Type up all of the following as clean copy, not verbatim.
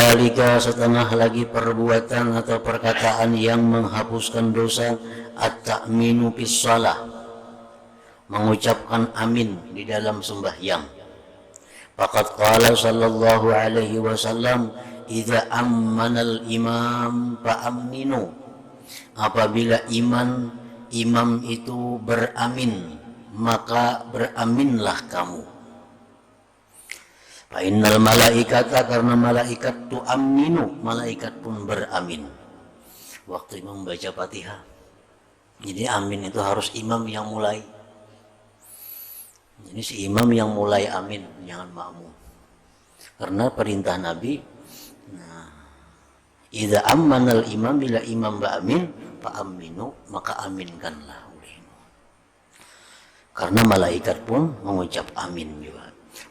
dzalika, setengah lagi perbuatan atau perkataan yang menghapuskan dosa, at-ta'minu fis shalah, mengucapkan amin di dalam sembahyang. Faqad qala sallallahu alaihi wasallam, idza ammanal imam fa'aminu, apabila imam itu beramin, maka beraminlah kamu. Fa innal malaikata, karena malaikat tu'aminu, malaikat pun beramin waktu imam membaca Fatihah. Jadi amin itu harus imam yang mulai. Jadi si imam yang mulai amin, jangan makmum. Karena perintah Nabi, idza ammanal imam, bila imam beramin, fa aminu, maka aminkanlah olehmu. Karena malaikat pun mengucap amin juga.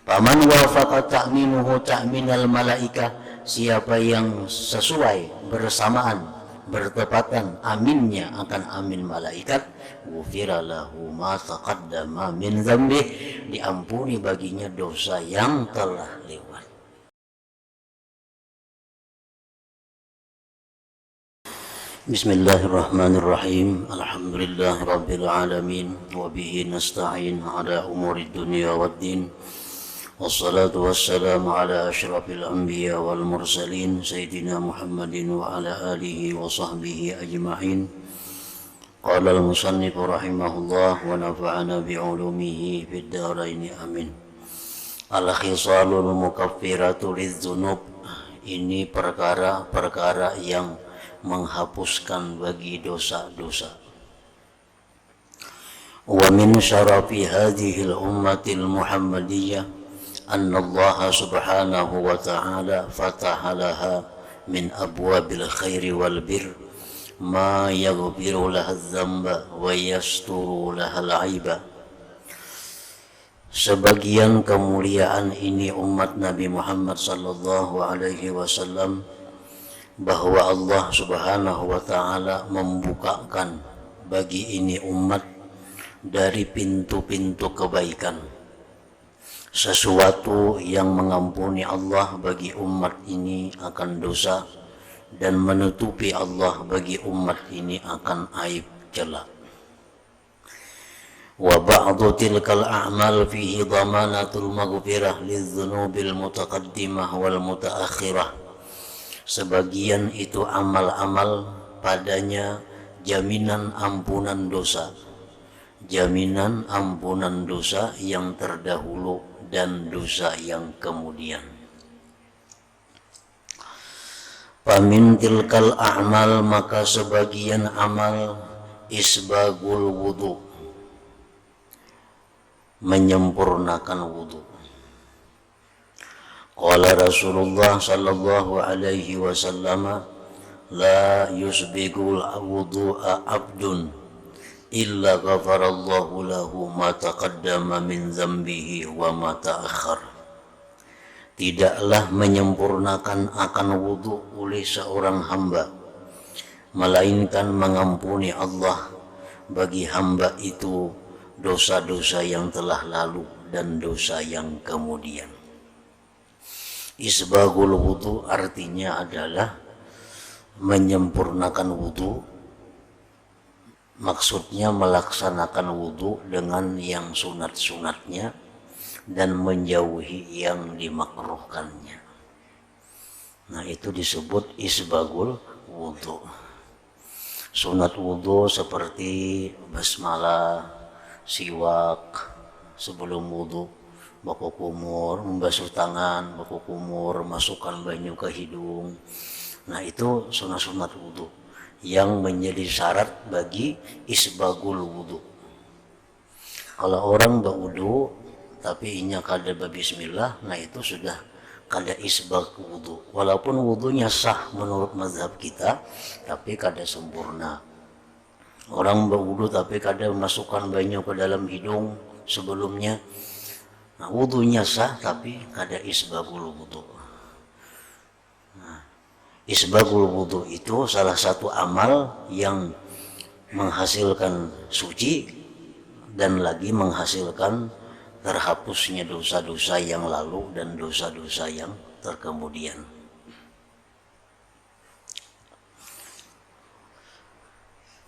Faman wafaqa ta'minuhu ta'minal malaika, siapa yang sesuai, bersamaan, bertepatan aminnya akan amin malaikat, ghufira lahu ma taqaddama min dzambih, diampuni baginya dosa yang telah lewat. Bismillahirrahmanirrahim. Alhamdulillahirabbil alamin wa bihi nasta'in ala umurid dunya waddin. Wassalatu wassalamu ala asyrafil anbiya wal mursalin sayyidina Muhammadin wa ala alihi wa sahbihi ajma'in. Qala al-musannif rahimahullah wa nafa'ana bi'ulumihi fid dharain amin. Al-khisalul mukaffiratu lidz-dzunub, ini perkara-perkara yang menghapuskan bagi dosa-dosa. Wa min syarafi hadhihi al-ummatil muhammadiyah anna Allah subhanahu wa ta'ala fataha laha min abwabil khairi wal bir ma yaghfiru laha adz-dzamba wa yasturu laha al-aiba. Sebagian kemuliaan ini umat Nabi Muhammad sallallahu alaihi wasallam, bahwa Allah subhanahu wa ta'ala membukakan bagi ini umat dari pintu-pintu kebaikan, sesuatu yang mengampuni Allah bagi umat ini akan dosa dan menutupi Allah bagi umat ini akan aib celah. Wa ba'du tilkal a'mal fihi dhamanatul maghfirah lidz-dzunubil mutaqaddimah wal mutaakhirah. Sebagian itu amal-amal padanya jaminan ampunan dosa, jaminan ampunan dosa yang terdahulu dan dosa yang kemudian. Famin tilkal a'mal, maka sebagian amal isbagul wudu, menyempurnakan wudu. Qala Rasulullah sallallahu alaihi wasallam, la yusbigul wudu'a abdun illa ghafarallahu lahu ma taqaddama min dzambihi wa ma ta'akhkhar. Tidaklah menyempurnakan akan wudu oleh seorang hamba, melainkan mengampuni Allah bagi hamba itu dosa-dosa yang telah lalu dan dosa yang kemudian. Isbagul wudu artinya adalah menyempurnakan wudu, maksudnya melaksanakan wudu dengan yang sunat-sunatnya dan menjauhi yang dimakruhkannya. Nah, itu disebut isbagul wudu. Sunat wudu seperti basmalah, siwak sebelum wudu, baku kumur, membasuh tangan, baku kumur, masukkan banyu ke hidung. Nah, itu sunat-sunat wudu yang menjadi syarat bagi isbagul wudu. Kalau orang berwudu tapi inya kada bismillah, nah itu sudah kada isbag wudu. Walaupun wudunya sah menurut mazhab kita, tapi kada sempurna. Orang berwudu tapi kada memasukkan banyu ke dalam hidung sebelumnya, nah wudunya sah tapi kada isbagul wudu. Nah, isbagul wudu itu salah satu amal yang menghasilkan suci dan lagi menghasilkan terhapusnya dosa-dosa yang lalu dan dosa-dosa yang terkemudian.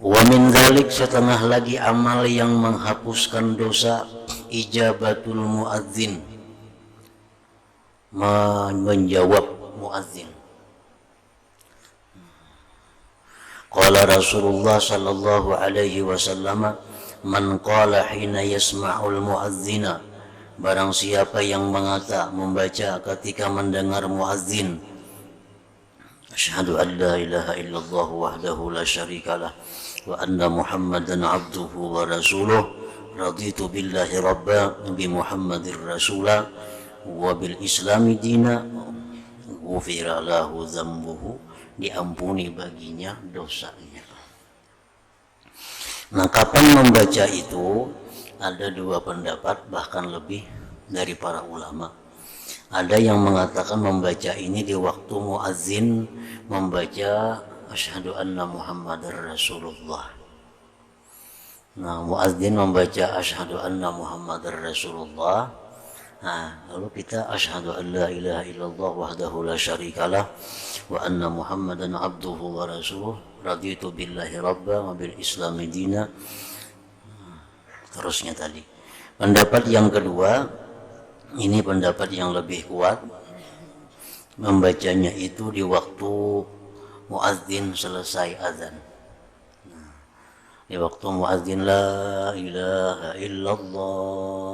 Wa min dzalik, setengah lagi amal yang menghapuskan dosa, ijabatul muadzin, menjawab muadzin. Qala Rasulullah sallallahu alaihi wasallam, man qala hina yasma'ul muadzina, barang siapa yang membaca ketika mendengar muadzin, asyhadu an la ilaha illallah wahdahu la syarikalah wa anna muhammadan abduhu wa rasuluh, raditu billahi rabba bi muhammadir rasula wa bil islami dina, ghufira lahu dzambuhu, diampuni baginya dosanya. Nah, kapan membaca itu ada dua pendapat, bahkan lebih dari para ulama. Ada yang mengatakan membaca ini di waktu muazzin membaca asyhadu anna muhammadar rasulullah. Nah, muazzin membaca asyhadu anna muhammadar rasulullah. Nah, lalu kita asyhadu an la ilaha illallah wahdahu la syarikalah wa anna muhammadan abduhu wa rasuluh, raditu billahi rabba wa bil islami dina. Terusnya tadi. Pendapat yang kedua, ini pendapat yang lebih kuat, membacanya itu di waktu muadzin selesai azan. Di waktu muadzin la ilaha illallah,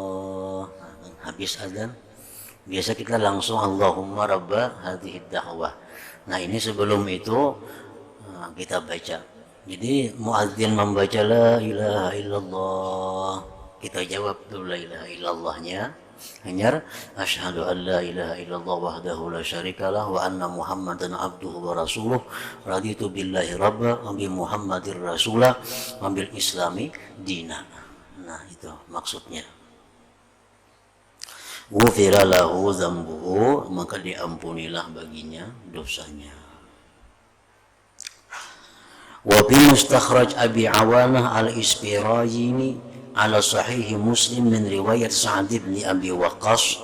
habis azan, biasa kita langsung Allahumma rabba hadhihi da'wah. Nah, ini sebelum itu kita baca. Jadi muadzin membaca la ilaha illallah, kita jawab dulu la ilaha illallahnya, hanya asyhadu an la ilaha illallah wahdahu la syarikalah wa anna muhammadan abduhu wa rasuluh, raditu billahi rabba wa bi muhammadir rasulah wa bil islami dina. Nah, itu maksudnya. Ghufira lahu dzambuhu, maka diampunilah baginya dosanya. Wa bi mustakhraj Abi Awanah al-Ispirayini ala sahih Muslim min riwayat Sa'd bin Abi Waqqas,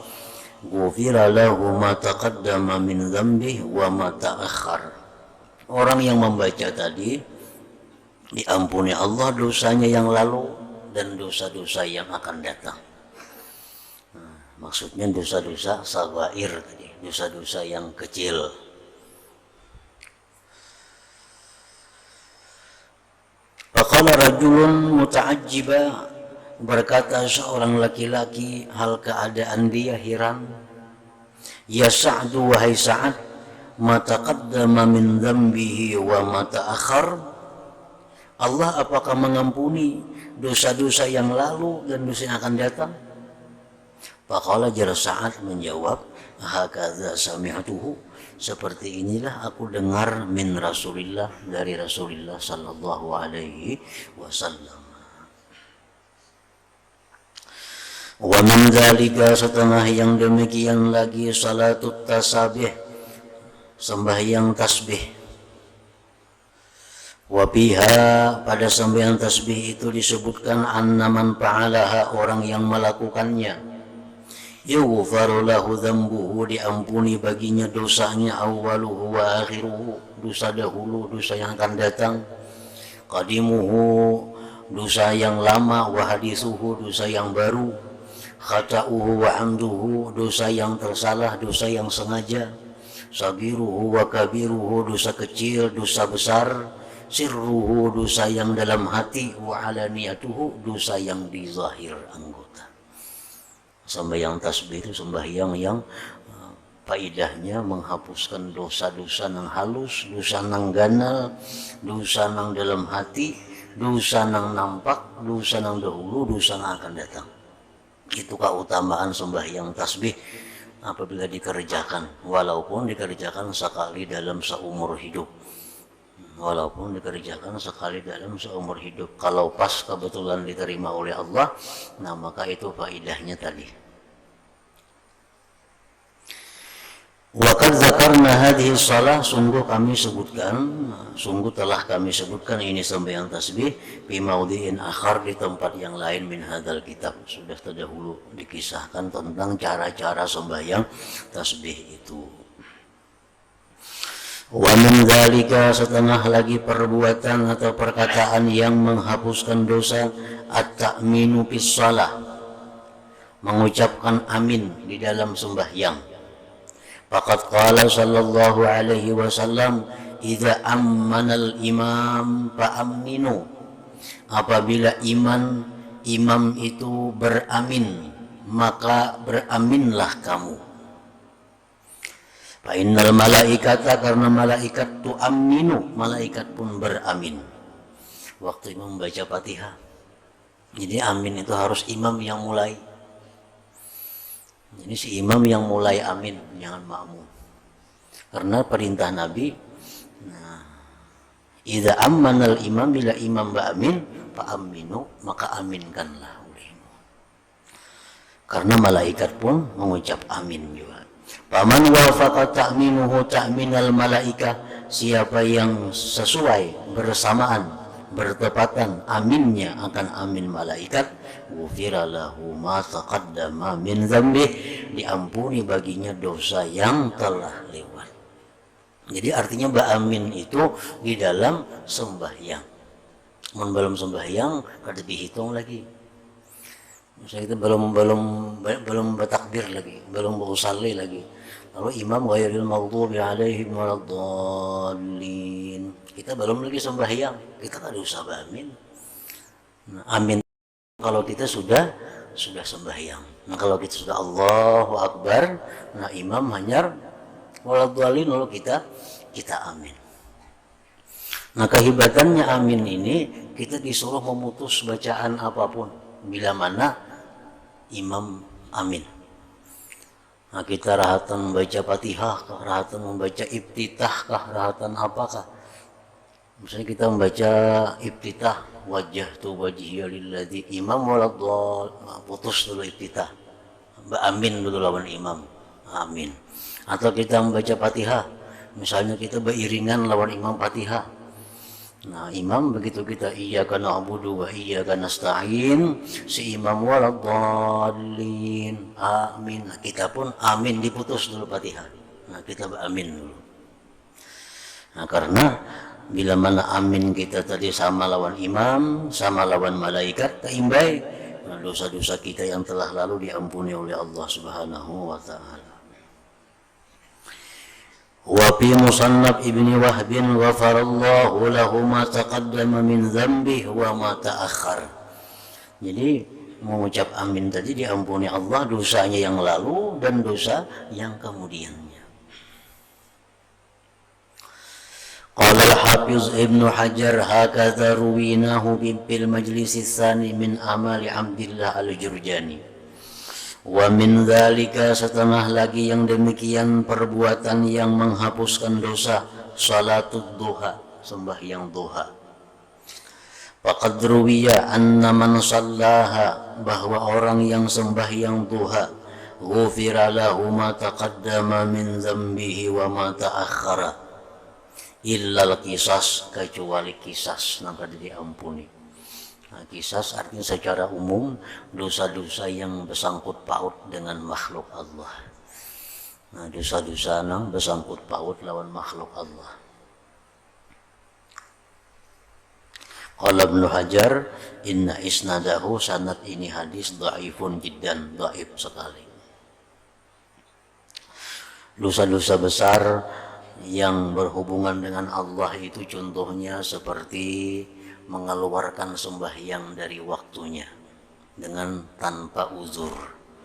ghufira lahu ma taqaddama min dzambihi wa ma ta'akhkhar. Orang yang membaca tadi diampuni Allah dosanya yang lalu dan dosa-dosa yang akan datang. Maksudnya dosa-dosa saghair tadi, dosa-dosa yang kecil. Faqala rajulun muta'ajjiba, berkata seorang laki-laki hal keadaan dia heran, ya Sa'du, wahai Sa'ad, ma taqaddama min dzambihi wa ma ta'akhkhar, Allah apakah mengampuni dosa-dosa yang lalu dan dosa yang akan datang? Faqala, jar Sa'ad menjawab, hakadza sami'tuhu, seperti inilah aku dengar min Rasulillah, dari Rasulullah sallallahu alaihi wasallam. Wa min dzalika, setengah yang demikian lagi, salatut tasabih, sembahyang tasbih. Wa biha, pada sembahyang tasbih itu disebutkan anna man fa'alaha, orang yang melakukannya, yughfaru lahu dzambuhu, diampuni baginya dosanya, awwaluhu wa akhiruhu, dosa dahulu, dosa yang akan datang, qadimuhu, dosa yang lama, wa hadithuhu, dosa yang baru, khata'uhu wa amduhu, dosa yang tersalah, dosa yang sengaja, sagiruhu wa kabiruhu, dosa kecil, dosa besar, sirruhu, dosa yang dalam hati, wa alaniyatuhu, dosa yang di zahir anggota. Sembahyang tasbih itu sembahyang yang faidahnya menghapuskan dosa-dosa nang halus, dosa nang ganal, dosa nang dalam hati, dosa nang nampak, dosa nang dahulu, dosa nang akan datang. Itu keutamaan sembahyang tasbih apabila dikerjakan, walaupun dikerjakan sekali dalam seumur hidup. Walaupun dikerjakan sekali dalam seumur hidup, kalau pas kebetulan diterima oleh Allah, nah maka itu faidahnya tadi. Waqad dzakarna hadhihi shalah, sungguh telah kami sebutkan ini sembahyang tasbih fi maudhi'in akhar, di tempat yang lain min hadzal kitab. Sudah terdahulu dikisahkan tentang cara-cara sembahyang tasbih itu. Wa min dzalika, setengah lagi perbuatan atau perkataan yang menghapuskan dosa, at-ta'minu fis shalah, mengucapkan amin di dalam sembahyang. Faqad qala sallallahu alaihi wasallam, idza ammanal imam fa aminu, apabila imam itu beramin, maka beraminlah kamu. Fa innal malaikata, karena malaikat tu aminu, malaikat pun beramin waktu imam membaca Fatihah. Jadi amin itu harus imam yang mulai. Jadi si imam yang mulai amin, jangan makmum. Karena perintah Nabi, nah, idza ammanal imam, bila imam beramin, fa aminu, maka aminkanlah olehmu. Karena malaikat pun mengucap amin juga. Faman wafaqa ta'minuhu ta'minal malaika, siapa yang sesuai, bersamaan, bertepatan aminnya akan amin malaikat, ghufira lahu ma taqaddama min dzambih, diampuni baginya dosa yang telah lewat. Jadi artinya ba'amin itu di dalam sembahyang. Belum sembahyang kada dihitung lagi. Misalnya kita belum bertakbir lagi, belum berusalli lagi. Lalu imam ghairil maghdubi alaihim waladdallin, kita belum lagi sembahyang, kita kada usah beramin. Nah, amin kalau kita sudah sembahyang. Nah, kalau kita sudah Allahu Akbar, nah imam hanya waladdallin, lalu kita amin. Nah, kehebatannya amin ini, kita disuruh memutus bacaan apapun bila mana imam amin. Nah, kita rahatan membaca Fatihah kah, rahatan membaca iftitah kah, rahatan apakah? Misalnya kita membaca iftitah, wajjahtu wajhiya lilladzi, imam waladdallin, nah, putus dulu iftitah, amin dulu lawan imam, amin. Atau kita membaca Fatihah, misalnya kita beriringan lawan imam Fatihah. Nah, imam begitu kita iyyaka na'budu wa iyyaka nasta'in, si imam waladdallin, amin. Nah, kita pun amin, diputus dulu Fatihah. Nah, kita beramin dulu. Nah, karena bila mana amin kita tadi sama lawan imam, sama lawan malaikat, keimbay, nah, dosa-dosa kita yang telah lalu diampuni oleh Allah Subhanahu wa taala. Wa fi musannaf Ibni Wahbin ghafarallahu lahu ma taqaddama min dzambihi wa ma ta'akhkhar. Jadi mengucap amin tadi diampuni Allah dosanya yang lalu dan dosa yang kemudiannya. Qala al-Hafiz Ibnu Hajar, hakadha ruwinahu bil majlis tsani min amali Abdillah al-Jurjani. Wa min dzalika, setengah lagi yang demikian perbuatan yang menghapuskan dosa, salatud duha, sembahyang duha. Faqad ruwiya anna man sallaha, bahwa orang yang sembahyang duha, ghufira lahu ma taqaddama min dzambihi wa ma ta'akhkhara, illal qisas, kecuali qisas, maka diampuni. Nah, kisas artinya secara umum dosa-dosa yang bersangkut paut dengan makhluk Allah. Nah, dosa-dosa yang bersangkut paut lawan makhluk Allah. Qala Ibnu Hajar, inna isnadahu, sanad ini hadis dhaifun jiddan, dhaif sekali. Dosa-dosa besar yang berhubungan dengan Allah itu contohnya seperti mengeluarkan sembahyang dari waktunya dengan tanpa uzur.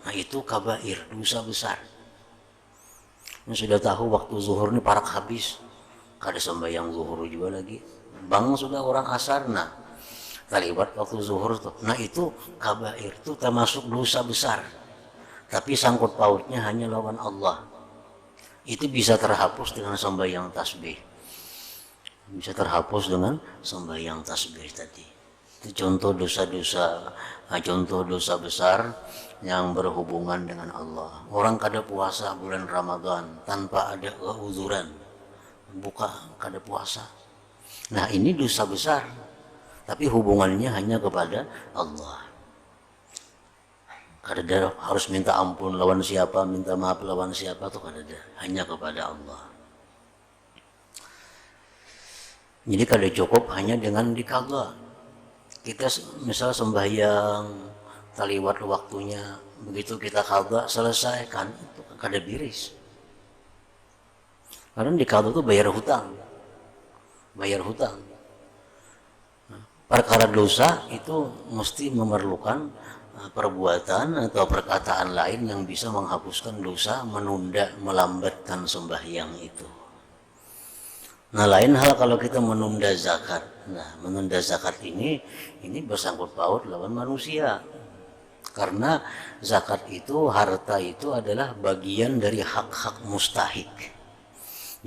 Nah, itu kabair, dosa besar. Ini sudah tahu waktu zuhur ini parak habis, kada sembahyang zuhur juga lagi. Bang sudah orang asar, nah terlibat waktu zuhur tuh. Nah, itu kabair, itu termasuk dosa besar. Tapi sangkut pautnya hanya lawan Allah. Itu bisa terhapus dengan sembahyang tasbih. Bisa terhapus dengan sembahyang tasbih tadi. Itu contoh dosa-dosa, contoh dosa besar yang berhubungan dengan Allah. Orang kada puasa bulan Ramadan tanpa ada keuzuran, buka kada puasa. Nah, ini dosa besar, tapi hubungannya hanya kepada Allah. Kada ada harus minta ampun lawan siapa, minta maaf lawan siapa, tuh kada ada, hanya kepada Allah. Jadi kada cukup hanya dengan dikagak. Kita misal sembahyang taliwat waktunya, begitu kita kagak selesai kan itu kada biris. Karena dikagak itu bayar hutang. Perkara dosa itu mesti memerlukan perbuatan atau perkataan lain yang bisa menghapuskan dosa, menunda, melambatkan sembahyang itu. Nah, lain hal kalau kita menunda zakat. Nah, menunda zakat ini bersangkut paut lawan manusia. Karena zakat itu, harta itu adalah bagian dari hak-hak mustahik.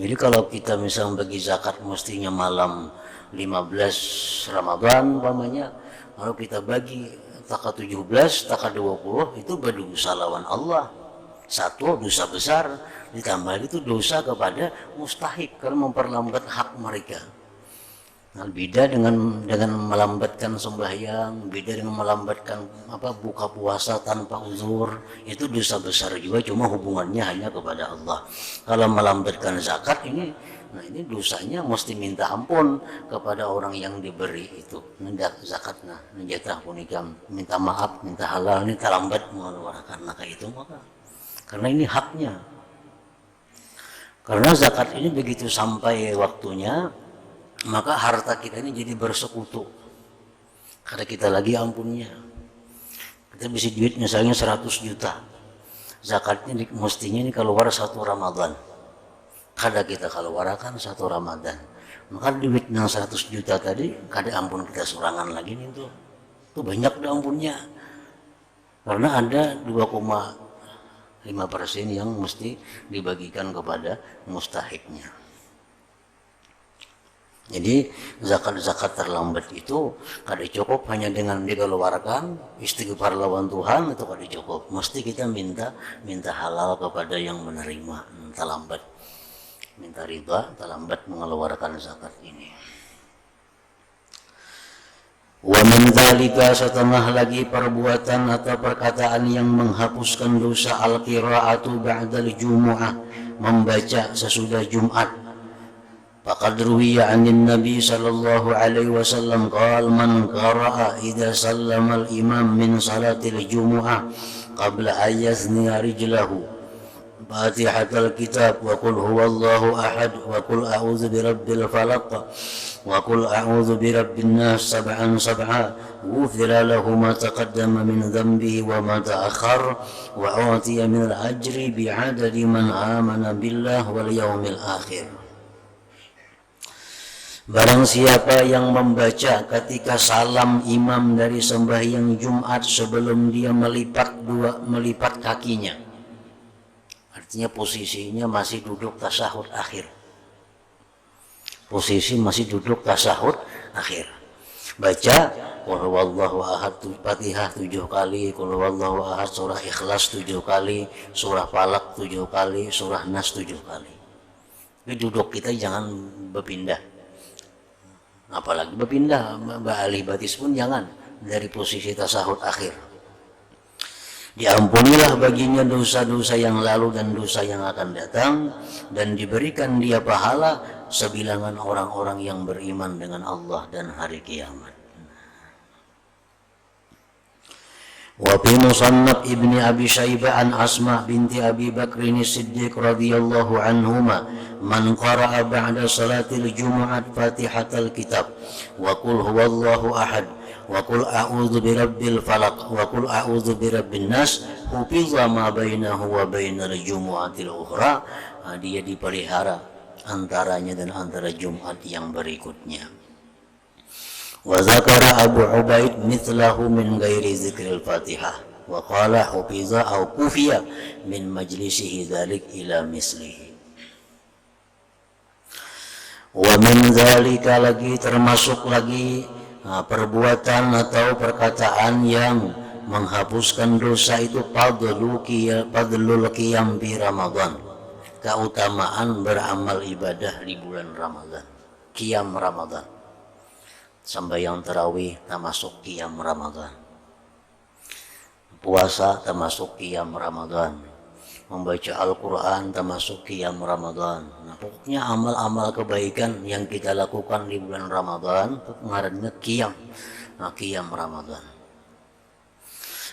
Jadi kalau kita misalnya bagi zakat mestinya malam 15 Ramadan umpamanya, lalu kita bagi taka 17, taka 20, itu berdosa lawan Allah. Satu, dosa besar, ditambah itu dosa kepada mustahik karena memperlambat hak mereka. Nah, beda dengan melambatkan sembahyang, beda dengan melambatkan buka puasa tanpa uzur, itu dosa besar juga, cuma hubungannya hanya kepada Allah. Kalau melambatkan zakat ini, nah ini dosanya mesti minta ampun kepada orang yang diberi itu. Nendak zakat, nah jatah punikam, minta maaf, minta halal, ini terlambat mengeluarkan, maka itu maka karena ini haknya. Karena zakat ini begitu sampai waktunya, maka harta kita ini jadi bersekutu. Karena kita lagi ampunnya. Kita bisa duit misalnya 100 juta. Zakatnya mestinya ini keluar 1 Ramadan. Kada kita keluarkan 1 Ramadan. Maka duit yang 100 juta tadi, kada ampun kita surangan lagi nih tuh. Itu banyak dah ampunnya. Karena ada 2,5% yang mesti dibagikan kepada mustahiknya. Jadi zakat terlambat itu kada cukup hanya dengan dikeluarkan istighfar lawan Tuhan, itu kada cukup. Mesti kita minta halal kepada yang menerima, terlambat. Minta riba, terlambat mengeluarkan zakat ini. Wa min dzalika, setengah lagi perbuatan atau perkataan yang menghapuskan dosa, al-qira'atu ba'dal jumu'ah, membaca sesudah Jumat. Faqad ruwiya 'anin Nabi sallallahu alaihi wasallam qala man qara'a idza sallama al-imam min salatil jumu'ah qabla an yathniya rijlahu Fatihatul kitab wa qul huwallahu ahad wa qul a'udzu birabbil falaq wa qul a'udzu birabbin nas sab'an sab'a ghufira lahu ma taqaddama min dhanbihi wa ma ta'akhkhar wa utiya min al-ajri bi'adadi man amana billah wal yawmil akhir. Barang siapa yang membaca ketika salam imam dari sembahyang Jumat sebelum dia melipat kakinya, artinya posisinya masih duduk tasyahud akhir. Posisi masih duduk tasyahud akhir. Baca qul huwallahu ahad Fatihah 7 kali, qul huwallahu ahad surah Ikhlas 7 kali, surah Falaq 7 kali, surah Nas 7 kali. Jadi duduk kita jangan berpindah. Apalagi berpindah, beralih batis pun jangan dari posisi tasyahud akhir. Diampunilah baginya dosa-dosa yang lalu dan dosa yang akan datang, dan diberikan dia pahala sebilangan orang-orang yang beriman dengan Allah dan hari kiamat. Wa fi musannaf Ibni Abi Syaibah an Asma binti Abi Bakrin Siddiq radhiyallahu anhuma man qara'a ba'da salatil jumu'at Fatihatul kitab wa qul huwallahu ahad wa qul a'udzu birabbil falaq wa qul a'udzu birabbin nas hufiza ma bainahu wa bainal jumu'atil ukhra. Dia dipelihara antaranya dan antara Jumat yang berikutnya. Wa zakara Abu Ubaid mithlahu min ghairi zikril Fatihah wa qala hufiza aw kufiya min majlisihi dzalik ila mislihi. Wa min dzalika, lagi termasuk lagi perbuatan atau perkataan yang menghapuskan dosa itu fadlul qiyam bi Ramadan, keutamaan beramal ibadah di bulan Ramadan. Qiyam Ramadan, sembahyang tarawih termasuk qiyam Ramadan, puasa termasuk qiyam Ramadan, membaca Al-Quran termasuk qiyam Ramadan. Nah, pokoknya amal-amal kebaikan yang kita lakukan di bulan Ramadan itu ngarannya qiyam. Nah, qiyam Ramadan.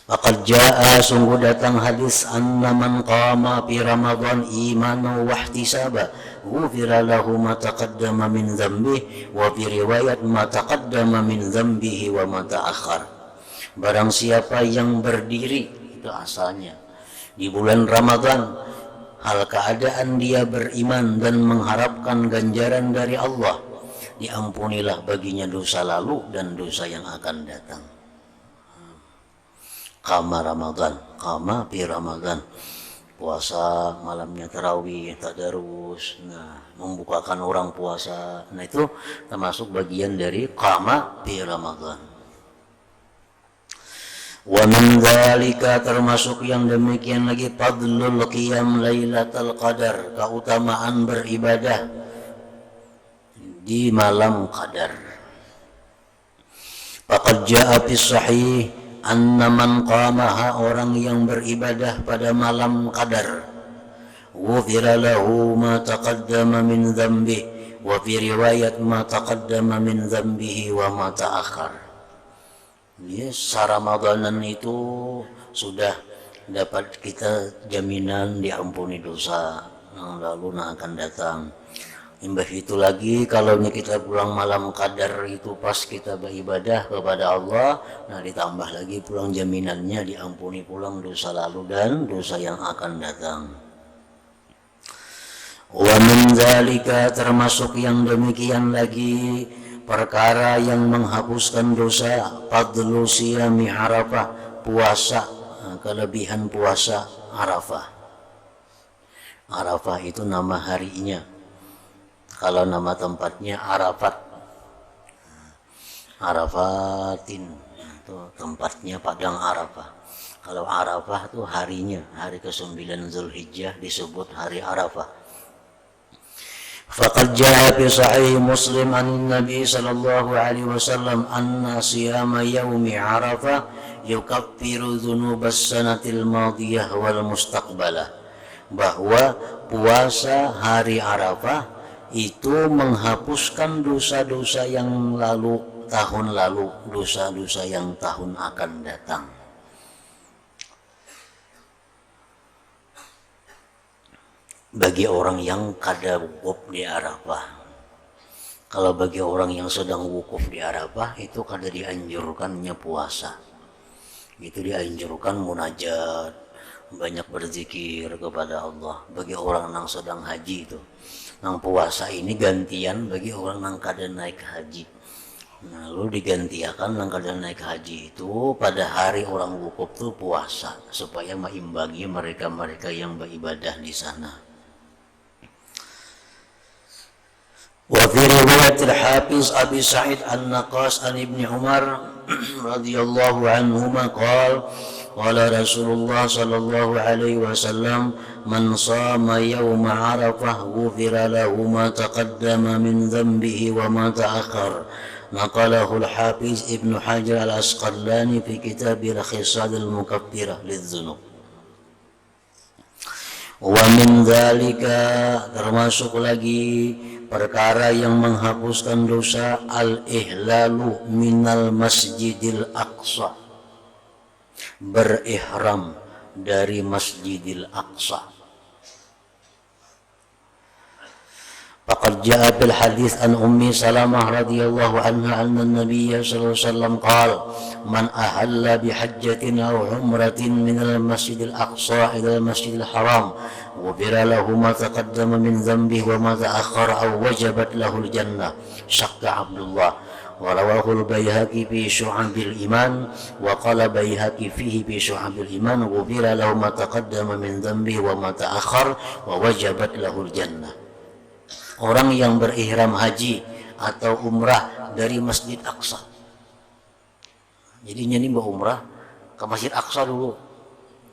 Faqad jaa, sungguh datang hadis, anna man qama fi Ramadan imanan wa ihtisaba ghufira lahu ma taqaddama min dhanbihi, wa fi riwayat ma taqaddama min dhanbihi wa ma ta'akhkhar. Barang siapa yang berdiri, itu asalnya di bulan Ramadan, hal keadaan dia beriman dan mengharapkan ganjaran dari Allah, diampunilah baginya dosa lalu dan dosa yang akan datang. Qama Ramadan, qama fi Ramadan, puasa malamnya tarawih, tadarus, nah membukakan orang puasa, nah itu termasuk bagian dari qama fi Ramadan. Wa min dzalika, termasuk yang demikian lagi, fadlul qiyam lailatul qadar, keutamaan beribadah di malam qadar. Faqad jaa fi sahih anna man qamaha, orang yang beribadah pada malam qadar, ghufira lahu ma taqaddama min dhanbihi, wa fi riwayat ma taqaddama min dhanbihi wa ma ta'akhkhar. Saramadan itu sudah dapat kita jaminan diampuni dosa yang lalu yang akan datang. Imbas itu lagi kalau kita pulang malam qadar itu pas kita beribadah kepada Allah, nah ditambah lagi pulang jaminannya diampuni pulang dosa lalu dan dosa yang akan datang. Wa min dzalika, termasuk yang demikian lagi, perkara yang menghapuskan dosa, fadlu siyami Arafah, puasa, kelebihan puasa Arafah. Arafah itu nama harinya, kalau nama tempatnya Arafat, Arafatin, itu tempatnya Padang Arafah. Kalau Arafah itu harinya, hari ke-9 Zulhijjah disebut hari Arafah. Faqad jaa fi sahih Muslim an Nabi sallallahu alaihi wasallam anna siyama yaumi Arafah yukaffiru dzunubas sanatil madiyah wal mustaqbalah, bahwa puasa hari Arafah itu menghapuskan dosa-dosa yang lalu, tahun lalu, dosa-dosa yang tahun akan datang. Bagi orang yang kada wukuf di Arafah. Kalau bagi orang yang sedang wukuf di Arafah itu kada dianjurkannya puasa. Itu dianjurkan munajat, banyak berzikir kepada Allah. Bagi orang yang sedang haji itu, nang puasa ini gantian bagi orang yang kada naik haji. Nah, lalu digantiakan nang kada naik haji itu pada hari orang wukuf itu puasa supaya mengimbangi mereka-mereka yang beribadah di sana. Wa fi riwayat al-Hafiz Abi Sa'id An-Naqas an Ibni Umar radhiyallahu anhuma qala qala Rasulullah sallallahu alaihi wasallam man shama yawma Arafah ghufira lahu ma taqaddama min dhanbihi wa ma ta'akhkhar. Naqalahu al-Hafiz Ibnu Hajar al-Asqalani fi kitab al-Khisal al-Mukaffirah lidz-dzunub. Wa min dzalika, termasuk lagi perkara yang menghapuskan dosa, al-ihlalu minal masjidil aqsa, berihram dari Masjidil Aqsa. Faqad jaa fil hadits an Ummi Salamah radhiyallahu anha anna an-nabiy sallallahu alaihi wasallam qala man ahalla bi hajjatin aw umratin min al-masjidil aqsa ila al-masjidil haram ghufira lahu ma taqaddama min dhanbihi wa ma ta'akhkhara aw wajabat lahu al-jannah. Syaqqa Abdullah wa rawahu al-Baihaqi fi Syu'abil Iman wa qala Baihaqi fihi fi Syu'abil Iman ghufira lahu ma taqaddama min dhanbihi wa ma ta'akhkhara wa wajabat lahu al-jannah. Orang yang berihram haji atau umrah dari Masjid Aqsa. Jadinya ini mau umrah ke Masjid Aqsa dulu.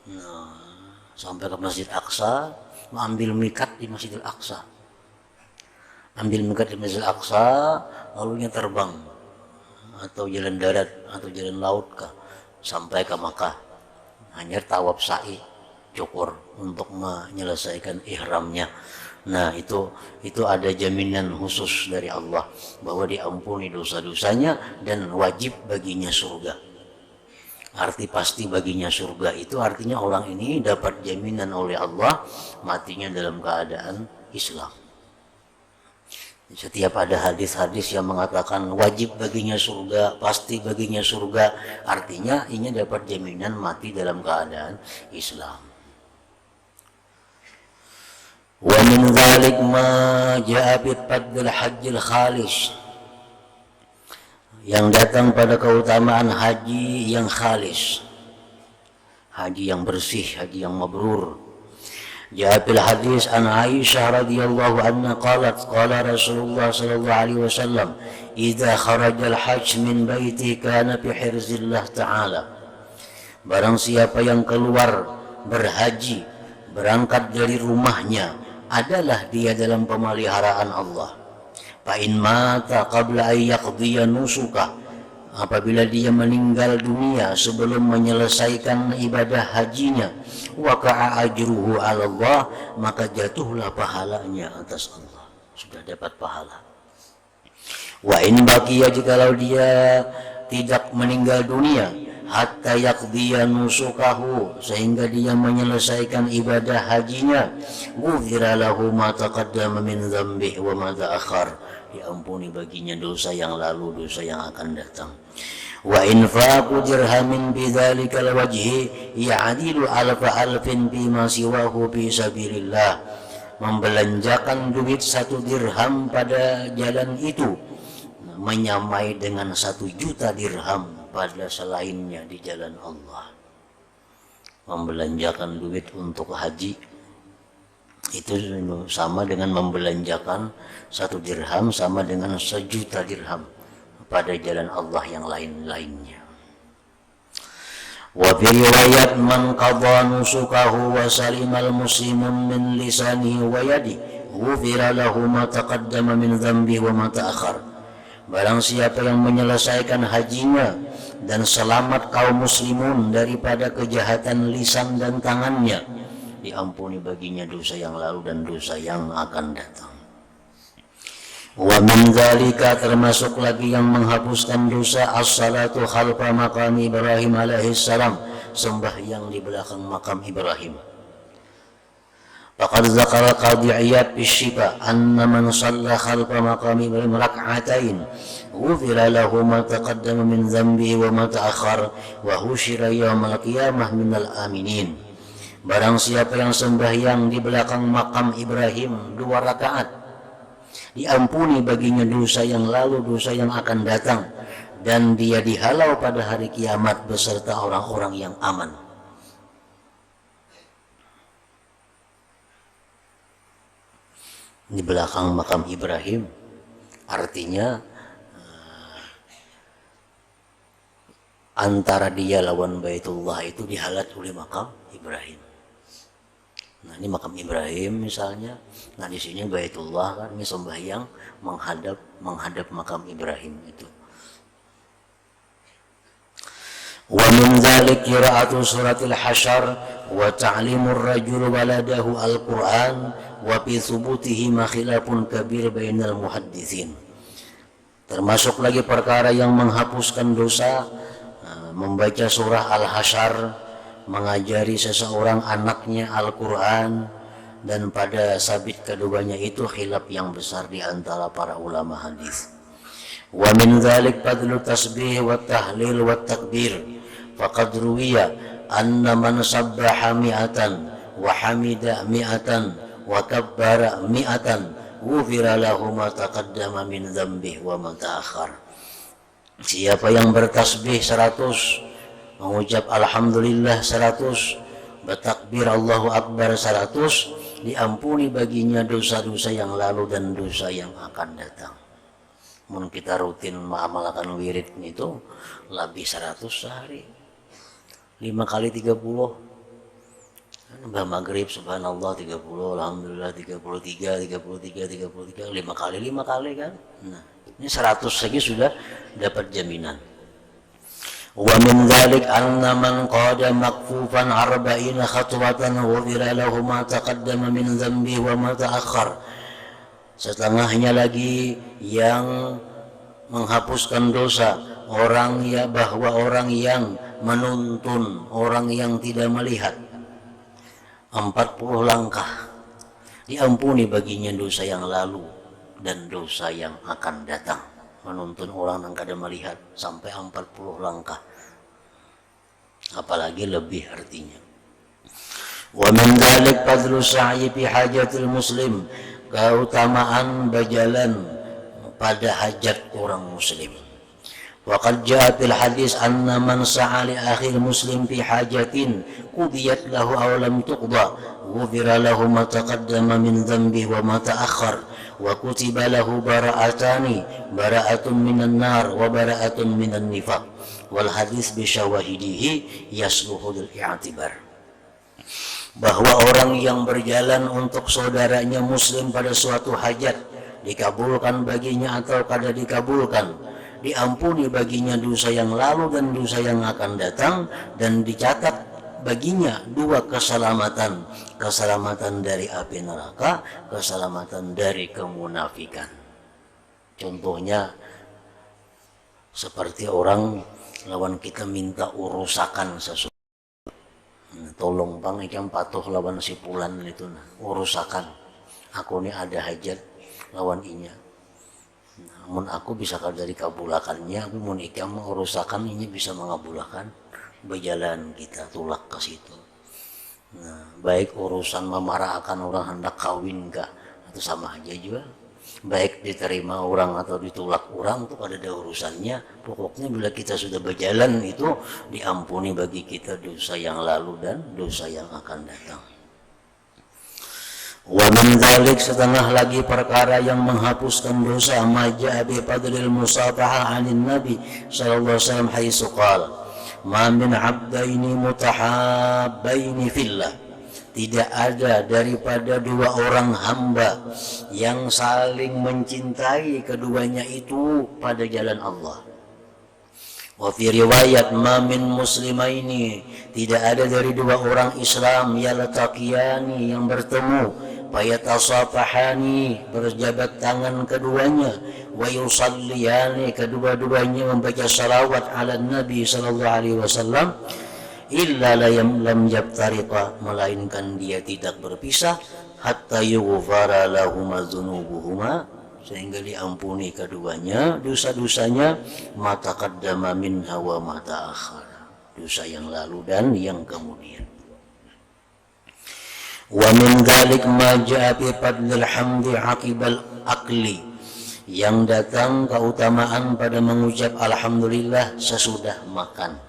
Nah, sampai ke Masjid Aqsa, mengambil mikat di Masjidil Aqsa. Ambil mikat di Masjidil Aqsa, lalunya terbang atau jalan darat atau jalan laut kah sampai ke Makkah. Hanya tawaf sa'i. cukur untuk menyelesaikan ihramnya. Nah, itu ada jaminan khusus dari Allah bahwa diampuni dosa-dosanya dan wajib baginya surga. Arti pasti baginya surga itu artinya orang ini dapat jaminan oleh Allah matinya dalam keadaan Islam. Setiap ada hadis-hadis yang mengatakan wajib baginya surga, pasti baginya surga, artinya ini dapat jaminan mati dalam keadaan Islam. Wa min dzalik ma jaa bi fadl hajjil khalis, yang datang pada keutamaan haji yang khalis, haji yang bersih, haji yang mabrur. Jaa fil hadis an Aisyah radhiyallahu anha qalat qala Rasulullah sallallahu alaihi wasallam idza kharajal hajj min baiti kana fi hirzillah ta'ala, barang siapa yang keluar berhaji berangkat dari rumahnya adalah dia dalam pemeliharaan Allah. Fa in mata qabla ay yaqdiya nusuka, apabila dia meninggal dunia sebelum menyelesaikan ibadah hajinya, waqa'a ajruhu 'ala Allah, maka jatuhlah pahalanya atas Allah, sudah dapat pahala. Wa in baqiya, jikalau dia tidak meninggal dunia, hatta yaqdiya nusukahu, sehingga dia menyelesaikan ibadah hajinya, ghufira lahu ma taqaddama min dzambihi wa ma ta'akhkhar, diampuni baginya dosa yang lalu, dosa yang akan datang. Wa infaqu dirhamin bidzalikal wajhi ya'dilu alfa alfin bima siwahu fi sabilillah, membelanjakan duit 1 dirham pada jalan itu menyamai dengan 1 juta dirham pada selainnya di jalan Allah. Membelanjakan duit untuk haji itu sama dengan membelanjakan 1 dirham sama dengan 1 juta dirham pada jalan Allah yang lain-lainnya. Wa fi riwayat man qadha nusukahu wa salimal muslimun min lisanihi wa yadi ghufira lahu ma taqaddama min dhanbihi wa ma ta'akhkhar, barang siapa yang menyelesaikan hajinya dan selamat kaum muslimun daripada kejahatan lisan dan tangannya, diampuni baginya dosa yang lalu dan dosa yang akan datang. Wa min dzalika, termasuk lagi yang menghapuskan dosa, as-salatu khalfa maqam Ibrahim alaihi salam, sembahyang di belakang makam Ibrahim. Faqad dzakara Qadhi Iyad fi Syifa anna man shalla khalfa maqam Ibrahim rak'atain ghufira lahu ma taqaddama min dhanbihi wa ma ta'akhkhar wa husyira yaumal qiyamah minal aminin. Barang siapa yang sembahyang di belakang makam Ibrahim 2 rakaat, diampuni baginya dosa yang lalu, dosa yang akan datang, dan dia dihalau pada hari kiamat beserta orang-orang yang aman. Di belakang makam Ibrahim artinya antara dia lawan Baitullah itu dihalat oleh makam Ibrahim. Nah, ini makam Ibrahim misalnya. Nah, di sini Baitullah kan, ini sembahyang menghadap makam Ibrahim itu. Wa min dzalik qira'atu suratil hasyr wa ta'limur rajul waladahu al-Qur'an wa fi thubutihi ma khilafun kabir bainal muhadditsin. Termasuk lagi perkara yang menghapuskan dosa, membaca surah Al-Hasyr, mengajari seseorang anaknya Al-Quran, dan pada sabit keduanya itu khilaf yang besar di antara para ulama hadis. Wa min dzalik fadlu tasbih wa tahlil wa takbir, faqad ruwiya anna man sabbaha mi'atan wa hamida mi'atan wa kabbara mi'atan ghufira lahu ma taqaddama min dhanbihi wa ma ta'akhkhar. Siapa yang bertasbih 100, mengucap alhamdulillah 100, bertakbir Allahu Akbar 100, diampuni baginya dosa-dosa yang lalu dan dosa yang akan datang. Mun kita rutin mengamalkan wirid itu lebih 100 sehari, 5 kali 30. Mbah maghrib subhanallah 30, alhamdulillah 33, 5 kali kan. Nah, ini 100 saja sudah dapat jaminan. Wa min dzalik anna man qada makfufan 40 khatwatan ghufira lahu ma taqaddama min dhanbi wa ma ta'akhkhar. Setengahnya lagi yang menghapuskan dosa orang bahwa orang yang menuntun orang yang tidak melihat 40 langkah diampuni baginya dosa yang lalu dan dosa yang akan datang. Menuntun orang yang kada melihat sampai 40 langkah, apalagi lebih artinya. Wa min dzalik fadlu sa'i fi hajatil muslim, keutamaan berjalan pada hajat orang muslim. Wa qad jaa fil hadis anna man sa'a li akhil muslim fi hajatin qudiyat lahu aw lam tuqda ghufira lahu ma taqaddama min dhanbihi wa ma ta'akhkhar wa kutiba lahu bara'atani, bara'atun minan nar wa bara'atun minan nifaq. Wal hadis bi syawahidihi yasluhu lil i'tibar. Bahwa orang yang berjalan untuk saudaranya muslim pada suatu hajat, dikabulkan baginya atau kada dikabulkan, diampuni baginya dosa yang lalu dan dosa yang akan datang, dan dicatat baginya 2 keselamatan, keselamatan dari api neraka, keselamatan dari kemunafikan. Contohnya seperti orang lawan kita minta urusakan sesuatu, tolong bang ikan patuh lawan si pulan itu urusakan, aku ini ada hajat lawan inya, namun aku bisa kada dikabulakannya, aku mun ikan mau urusakan ini bisa mengabulkan, berjalan kita tulak ke situ. Nah, baik urusan memarahkan orang hendak kawin kah, itu sama aja juga. Baik diterima orang atau ditolak orang itu ada urusannya. Pokoknya bila kita sudah berjalan itu diampuni bagi kita dosa yang lalu dan dosa yang akan datang. Wa min dzalik, setengah lagi perkara yang menghapuskan dosa, ma jaa bi fadlil musafaha 'anil nabi sallallahu alaihi wasallam haitsu qala ma min 'abdaini mutahabbaini fillah, tidak ada daripada 2 orang hamba yang saling mencintai keduanya itu pada jalan Allah. Wa fi riwayat ma min muslimaini, tidak ada dari 2 orang Islam yaltaqiyani yang bertemu, fayatasafahani, berjabat tangan keduanya, wa yusalliyani, kedua-duanya membaca salawat ala Nabi sallallahu alaihi wasallam, illa lam yabtariqa, melainkan dia tidak berpisah, hatta yughfara lahum dzunubuhuma, sehingga diampuni keduanya dosa-dosanya, ma taqaddama minha wa ma ta'akhkhara, dosa yang lalu dan yang kemudian. Wa min dzalik ma jaa fi fadlil hamdi aqibal akli, yang datang keutamaan pada mengucap alhamdulillah sesudah makan.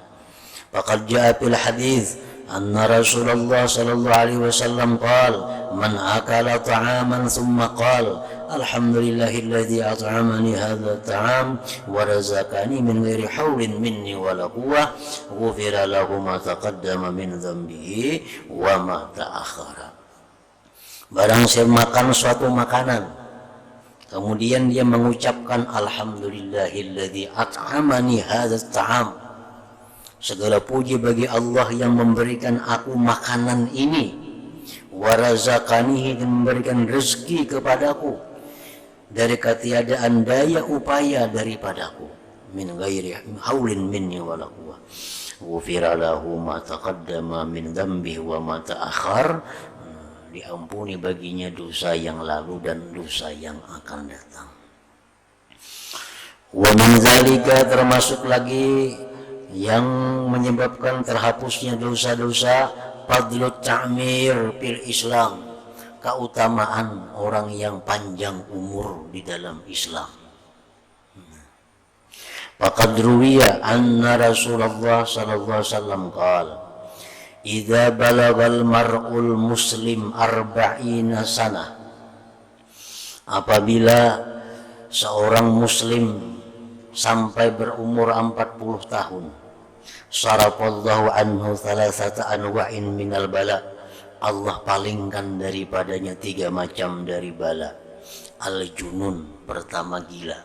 Faqad jaa fil hadis anna Rasulullah sallallahu alaihi wasallam qala man akala ta'aman thumma qala alhamdulillahilladzi at'amani hadha ta'am wa razaqani min ghairi haulin minni wala quwwah ghufira lahu ma taqaddama min dhanbihi wa ma ta'akhkhara. Barang siapa makan suatu makanan kemudian dia mengucapkan alhamdulillahilladzi at'amani hadha ta'am, segala puji bagi Allah yang memberikan aku makanan ini, wa razaqanihi, dan memberikan rezeki kepadaku dari ketiadaan daya upaya daripadaku, min ghairi haulin minni wala quwwah ghufira lahu ma taqaddama min dhanbihi wa ma ta'akhkhar, diampuni baginya dosa yang lalu dan dosa yang akan datang. Wa min dzalika, termasuk lagi yang menyebabkan terhapusnya dosa-dosa, fadlut ta'mir fil Islam, keutamaan orang yang panjang umur di dalam Islam. Faqad ruwiya anna Rasulullah sallallahu alaihi wasallam qala idza balagal mar'ul muslim arba'ina sanah, apabila seorang muslim sampai berumur 40 tahun, sarafallahu anhu thalathata anwa'in minal bala, Allah palingkan daripadanya 3 macam dari bala. Al-junun, pertama gila,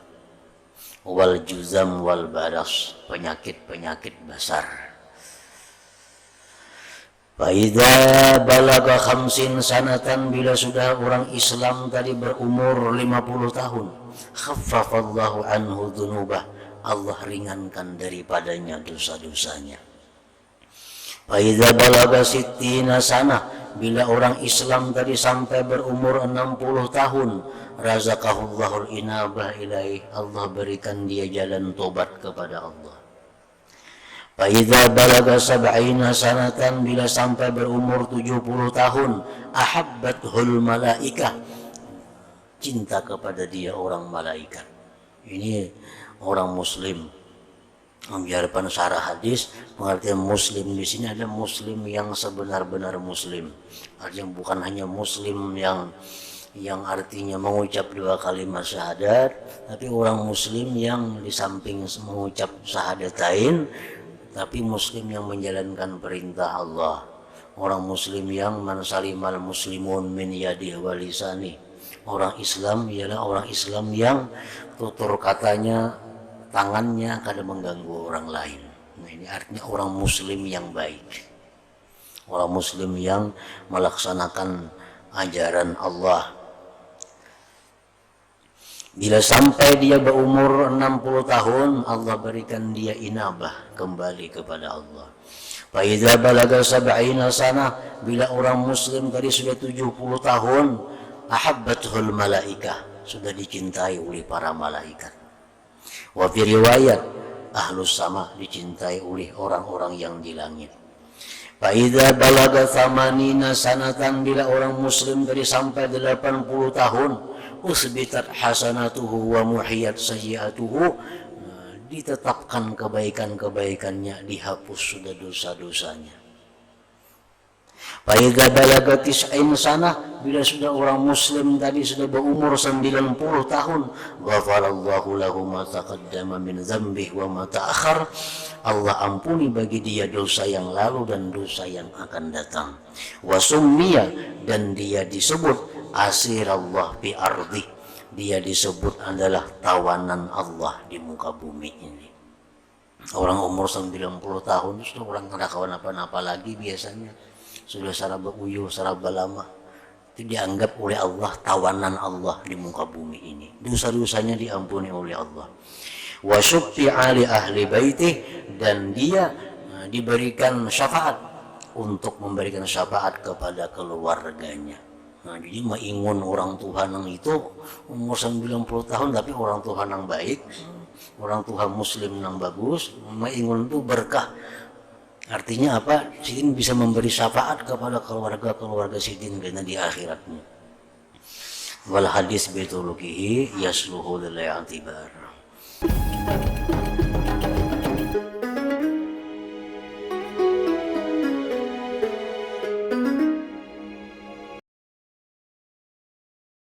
wal juzam wal baras, penyakit-penyakit besar. Faidza balaga khamsin sanatan, bila sudah orang Islam tadi berumur 50 tahun, khaffafallahu anhu dzunubah, Allah ringankan daripadanya dosa-dosanya. Faidza balaga sittina sanah, bila orang Islam tadi sampai berumur 60 tahun, razaqahullahul inabah ilaih, Allah berikan dia jalan tobat kepada Allah. Faidza balaga sab'ina sanatan, bila sampai berumur 70 tahun, ahabbathul malaikah, cinta kepada dia orang malaikat. Ini orang muslim. Biarpun syarah hadis, pengertian muslim di sini ada muslim yang sebenar-benar muslim. Artinya bukan hanya muslim yang artinya mengucap 2 kalimat syahadat, tapi orang muslim yang di samping mengucap syahadatain, tapi muslim yang menjalankan perintah Allah. Orang muslim yang man salimal muslimun min yadihi wa lisani. Orang Islam ialah orang Islam yang tutur katanya, tangannya kada mengganggu orang lain. Nah, ini artinya orang muslim yang baik. Orang muslim yang melaksanakan ajaran Allah. Bila sampai dia berumur 60 tahun, Allah berikan dia inabah, kembali kepada Allah. Faidza balaga sab'ina sanah, bila orang muslim tadi sudah 70 tahun, ahabbathul malaikah, sudah dicintai oleh para malaikat. Wa fi riwayat ahlus sama, dicintai oleh orang-orang yang di langit. Faidza balaga thamanina sanatan, bila orang muslim tadi sampai 80 tahun, usbitat hasanatuhu wa muhiyat sayyi'atuhu, ditetapkan kebaikan-kebaikannya, dihapus sudah dosa-dosanya. Faidza balaga tis'in sanah, bila sudah orang muslim tadi sudah berumur 90 tahun, ghafarallahu lahu ma taqaddama min dzambihi wa ma ta'akhkhar, Allah ampuni bagi dia dosa yang lalu dan dosa yang akan datang. Wa summiya, dan dia disebut asirallah bi ardi, dia disebut adalah tawanan Allah di muka bumi ini. Orang umur 90 tahun sudah orang kada kawan apa-apa lagi, biasanya sudah saraba uyuh, saraba lama, itu dianggap oleh Allah tawanan Allah di muka bumi ini. Dosa-dosanya diampuni oleh Allah. Wa syuffi'a li ahli baitih, dan dia diberikan syafaat, untuk memberikan syafaat kepada keluarganya. Nah, jadi maingun orang Tuhan yang itu umur 90 tahun tapi orang Tuhan yang baik, orang Tuhan muslim yang bagus, maingun itu berkah. Artinya apa? Sidin bisa memberi syafaat kepada keluarga-keluarga Sidin karena di akhiratnya. Wal hadis bitulukihi yasluhu lil i'tibar.